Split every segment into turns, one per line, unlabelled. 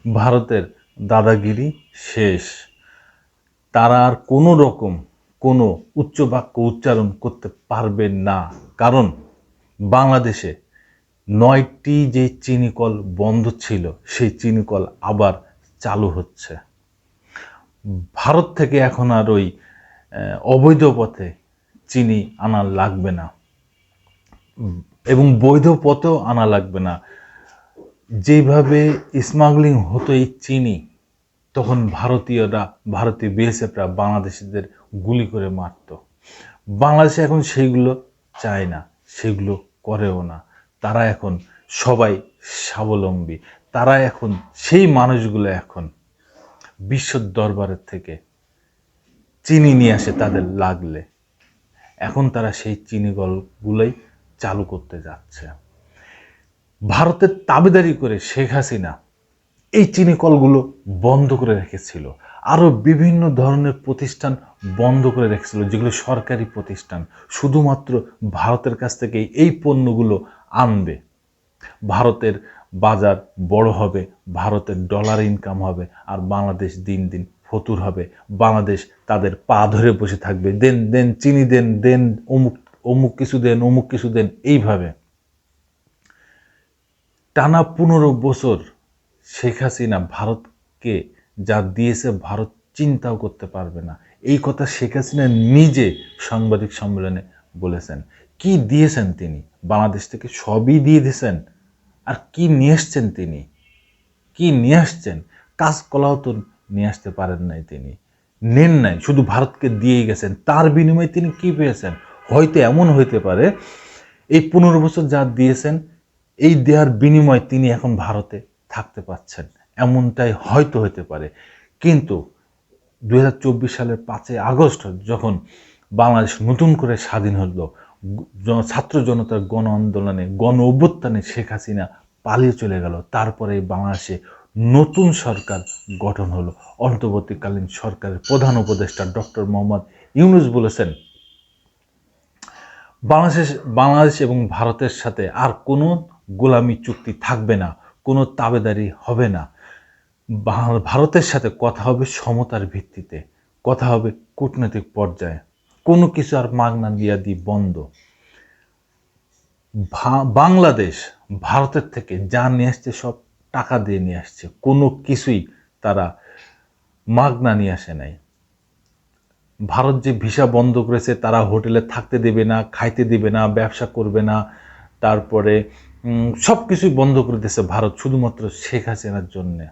ভারতের দাদাগিরি শেষ। তারা আর কোনো রকম কোনো উচ্চ বাক্য উচ্চারণ করতে পারবে না, কারণ বাংলাদেশে 9টি যে চিনিকল বন্ধ ছিল সেই চিনিকল আবার চালু হচ্ছে। ভারত থেকে এখন আর ওই অবৈধ পথে চিনি আনা লাগবে না এবং বৈধ পথেও আনা লাগবে না। যেভাবে স্মাগলিং হতো এই চিনি, তখন ভারতীয় বিএসএফরা বাংলাদেশিদের গুলি করে মারত। বাংলাদেশে এখন সেইগুলো চায় না, সেগুলো করেও না। তারা এখন সবাই স্বাবলম্বী। তারা এখন সেই মানুষগুলো এখন বিশ্ব দরবারের থেকে চিনি নিয়ে আসে তাদের লাগলে। এখন তারা সেই চিনিকলগুলোই চালু করতে যাচ্ছে। ভারতের তাবেদারি করে শেখ হাসিনা এই চিনিকলগুলো বন্ধ করে রেখেছিল। আরও বিভিন্ন ধরনের প্রতিষ্ঠান বন্ধ করে রেখেছিল, যেগুলো সরকারি প্রতিষ্ঠান, শুধুমাত্র ভারতের কাছ থেকে এই পণ্যগুলো আনবে। ভারতের বাজার বড় হবে, ভারতের ডলার ইনকাম হবে, আর বাংলাদেশ দিন দিন ফতুর হবে। বাংলাদেশ তাদের পা ধরে বসে থাকবে, দেন দেন চিনি দেন, দেন অমুক অমুক কিছু দেন, অমুক কিছু দেন। এইভাবে টানা 15 বছর শেখ হাসিনা ভারতকে যা দিয়েছে ভারত চিন্তাও করতে পারবে না। এই কথা শেখ হাসিনা নিজে সাংবাদিক সম্মেলনে বলেছেন। কি দিয়েছেন তিনি? বাংলাদেশ থেকে সবই দিয়ে দিয়েছেন। আর কি নিয়ে আসছেন তিনি? কি নিয়ে আসছেন? কাঁচকলাও তো নিয়ে আসতে পারেন নাই তিনি, নেন নাই, শুধু ভারতকে দিয়েই গেছেন। তার বিনিময়ে তিনি কি পেয়েছেন? হয়তো এমন হইতে পারে এই 15 বছর যা দিয়েছেন, এই দেওয়ার বিনিময়ে তিনি এখন ভারতে থাকতে পাচ্ছেন, এমনটাই হয়তো হতে পারে। কিন্তু 2024 সালের 5 আগস্ট যখন বাংলাদেশ নতুন করে স্বাধীন হলো, ছাত্র জনতার গণ আন্দোলনে, গণ অভ্যুত্থানে শেখ হাসিনা পালিয়ে চলে গেল। তারপরে বাংলাদেশে নতুন সরকার গঠন হলো। অন্তর্বর্তীকালীন সরকারের প্রধান উপদেষ্টা ডক্টর মোহাম্মদ ইউনূস বলেছেন, বাংলাদেশ এবং ভারতের সাথে আর কোনো গোলামি চুক্তি থাকবে না, কোনো তাবেদারি হবে না। ভারতের সাথে কথা হবে সমতার ভিত্তিতে, কথা হবে কূটনৈতিক পর্যায়ে, কোনো কিছু আর মাগনা দিয়া দি বন্ধ। বাংলাদেশ ভারতের থেকে যা নিয়ে আসছে সব টাকা দিয়ে নিয়ে আসছে, কোনো কিছুই তারা মাগনা নিয়ে আসে নাই। ভারত যে ভিসা বন্ধ করেছে, তারা হোটেলে থাকতে দেবে না, খাইতে দেবে না, ব্যবসা করবে না, তারপরে সব কিছুই বন্ধ করে দিয়েছে ভারত, শুধুমাত্র শেখ হাসিনার জন্যে।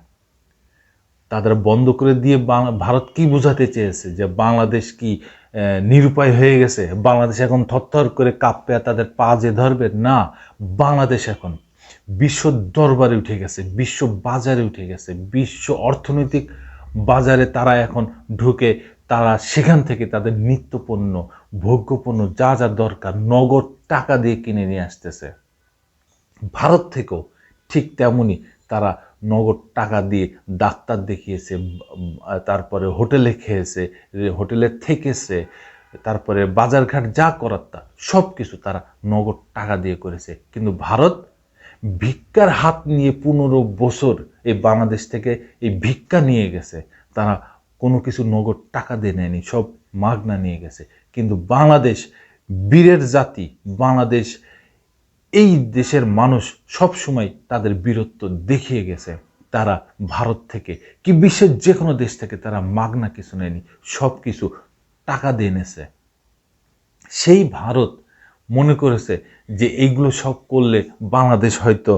তাদের বন্ধ করে দিয়ে ভারত কি বোঝাতে চেয়েছে? যে বাংলাদেশ কি নিরুপায় হয়ে গেছে? বাংলাদেশ এখন থরথর করে কাঁপবে, তাদের পা যে ধরবে না। বাংলাদেশ এখন বিশ্ব দরবারে উঠে গেছে, বিশ্ব বাজারে উঠে গেছে, বিশ্ব অর্থনৈতিক বাজারে তারা এখন ঢুকে, তারা সেখান থেকে তাদের নিত্যপণ্য, ভোগ্যপণ্য যা যা দরকার নগদ টাকা দিয়ে কিনে নিয়ে আসতেছে। ভারত থেকেও ঠিক তেমনই তারা নগদ টাকা দিয়ে ডাক্তার দেখিয়েছে, তারপরে হোটেলে খেয়েছে, হোটেলে থেকেছে, তারপরে বাজারঘাট যা করার তা সব কিছু তারা নগদ টাকা দিয়ে করেছে। কিন্তু ভারত ভিক্ষার হাত নিয়ে 15 বছর এই বাংলাদেশ থেকে এই ভিক্ষা নিয়ে গেছে। তারা কোনো কিছু নগদ টাকা দিয়ে নেয়নি, সব মাগনা নিয়ে গেছে। কিন্তু বাংলাদেশ বীরের জাতি, বাংলাদেশ এই দেশের মানুষ সব সময় তাদের বীরত্ব দেখিয়ে গেছে। তারা ভারত থেকে কি বিশ্বের যে কোনো দেশ থেকে তারা মাগনা কিছু নেয়নি, সব কিছু টাকা দিয়ে এনেছে। সেই ভারত মনে করেছে যে এইগুলো সব করলে বাংলাদেশ হয়তো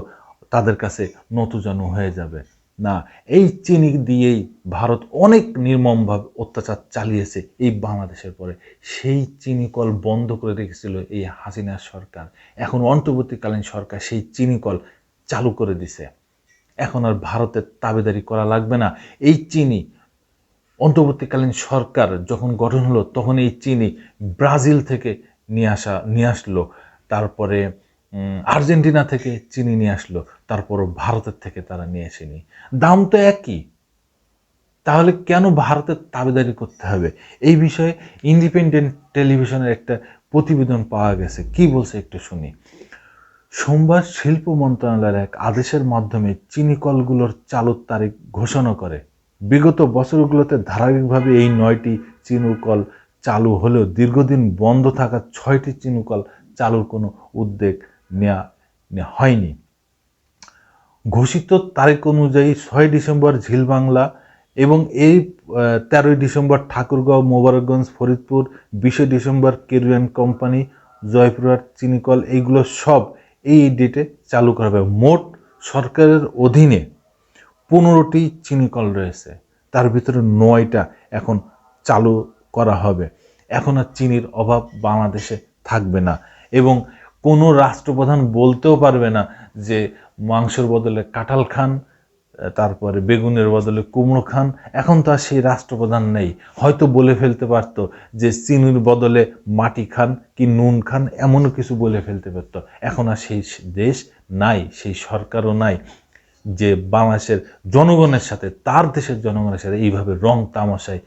তাদের কাছে নতজানু হয়ে যাবে। না, এই চিনি দিয়েই ভারত অনেক নির্মমভাবে অত্যাচার চালিয়েছে এই বাংলাদেশের পরে। সেই চিনিকল বন্ধ করে রেখেছিল এই হাসিনা সরকার। এখন অন্তর্বর্তীকালীন সরকার সেই চিনিকল চালু করে দিছে। এখন আর ভারতের তাবেদারি করা লাগবে না। এই চিনি অন্তর্বর্তীকালীন সরকার যখন গঠন হলো, তখন এই চিনি ব্রাজিল থেকে নিয়ে আসলো, তারপরে আর্জেন্টিনা থেকে চিনি নিয়ে আসলো, তারপরও ভারতের থেকে তারা নিয়ে আসেনি। দাম তো একই, তাহলে কেন ভারতের তাবেদারি করতে হবে? এই বিষয়ে ইন্ডিপেন্ডেন্ট টেলিভিশনের একটা প্রতিবেদন পাওয়া গেছে। কি বলছে একটু শুনি। সোমবার শিল্প মন্ত্রণালয়ের এক আদেশের মাধ্যমে চিনি কলগুলোর চালুর তারিখ ঘোষণা করে। বিগত বছরগুলোতে ধারাবাহিকভাবে এই 9টি চিনি কল চালু হলেও দীর্ঘদিন বন্ধ থাকা 6টি চিনি কল চালুর কোনো উদ্যোগ নেওয়া হয়নি। ঘোষিত তারিখ অনুযায়ী 6 ডিসেম্বর ঝিলবাংলা এবং এই 13 ডিসেম্বর ঠাকুরগাঁও, মোবারকগঞ্জ, ফরিদপুর, 20 ডিসেম্বর কেরুয়ান কোম্পানি, জয়পুরহাট চিনিকল, এইগুলো সব এই ডেটে চালু করা হবে। মোট সরকারের অধীনে 15টি চিনিকল রয়েছে, তার ভিতরে 9টা এখন চালু করা হবে। এখন আর চিনির অভাব বাংলাদেশে থাকবে না এবং কোনো রাষ্ট্রপ্রধান বলতেও পারবে না যে মাংসের বদলে কাঁঠাল খান, তারপরে বেগুনের বদলে কুমড়ো খান। এখন তো আর সেই রাষ্ট্রপ্রধান নেই। হয়তো বলে ফেলতে পারত যে চিনির বদলে মাটি খান কি নুন খান, এমনও কিছু বলে ফেলতে পারত। এখন আর সেই দেশ নাই, সেই সরকারও নাই যে বাংলাদেশের জনগণের সাথে, তার দেশের জনগণের সাথে এইভাবে রং তামাশায়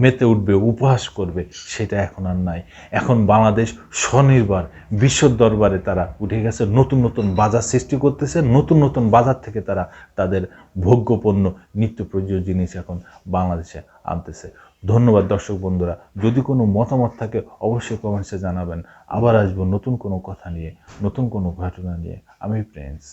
মেতে উঠবে, উপহাস করবে, সেটা এখন আর নাই। এখন বাংলাদেশ স্বনির্ভর, বিশ্ব দরবারে তারা উঠে গেছে, নতুন নতুন বাজার সৃষ্টি করতেছে, নতুন নতুন বাজার থেকে তারা তাদের ভোগ্যপণ্য, নিত্য প্রয়োজনীয় জিনিস এখন বাংলাদেশে আনতেছে। ধন্যবাদ দর্শক বন্ধুরা। যদি কোনো মতামত থাকে অবশ্যই কমেন্টসে জানাবেন। আবার আসবো নতুন কোনো কথা নিয়ে, নতুন কোনো ঘটনা নিয়ে। আমি প্রিন্স।